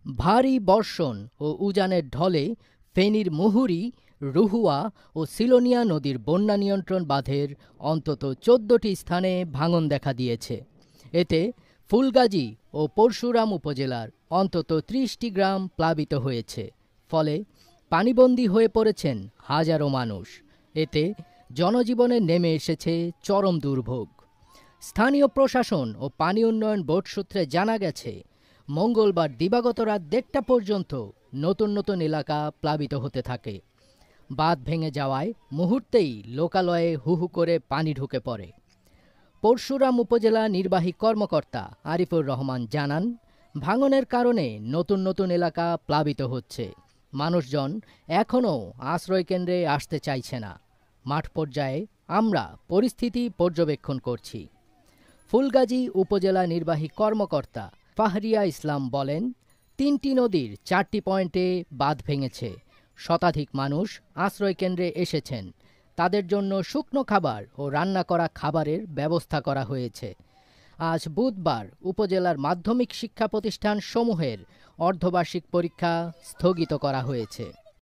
ভারী বর্ষণ ও উজানের ঢলে ফেনীর মুহুরী, রুহুয়া ও সিলোনিয়া নদীর বন্যা নিয়ন্ত্রণ বাঁধের অন্তত ১৪টি স্থানে ভাঙন দেখা দিয়েছে। এতে ফুলগাজী ও পরশুরাম উপজেলার অন্তত ৩০টি গ্রাম প্লাবিত হয়েছে। ফলে পানিবন্দী হয়ে পড়েছেন হাজারো মানুষ। এতে জনজীবনে নেমে এসেছে চরম দুর্ভোগ। স্থানীয় প্রশাসন ও পানি উন্নয়ন বোর্ড সূত্রে জানা গেছে, মঙ্গলবার দিবাগত রাত ১:৩০ পর্যন্ত নতুন নতুন এলাকা প্লাবিত হতে থাকে। বাঁধ ভেঙে যাওয়ায় মুহূর্তেই লোকালয়ে হুহু করে পানি ঢুকে পড়ে। পরশুরাম উপজেলা নির্বাহী কর্মকর্তা আরিফুর রহমান জানান, ভাঙনের কারণে নতুন নতুন এলাকা প্লাবিত হচ্ছে। মানুষজন এখনও আশ্রয়কেন্দ্রে আসতে চাইছে না। মাঠ পর্যায়ে আমরা পরিস্থিতি পর্যবেক্ষণ করছি। ফুলগাজী উপজেলা নির্বাহী কর্মকর্তা ফাহরিয়া ইসলাম বলেন, ৩টি নদীর ৪টি পয়েন্টে বাঁধ ভেঙেছে। শতাধিক মানুষ আশ্রয়কেন্দ্রে এসেছেন। তাদের জন্য শুকনো খাবার ও রান্না করা খাবারের ব্যবস্থা করা হয়েছে। আজ বুধবার উপজেলার মাধ্যমিক শিক্ষা প্রতিষ্ঠান সমূহের অর্ধবার্ষিক পরীক্ষা স্থগিত করা হয়েছে।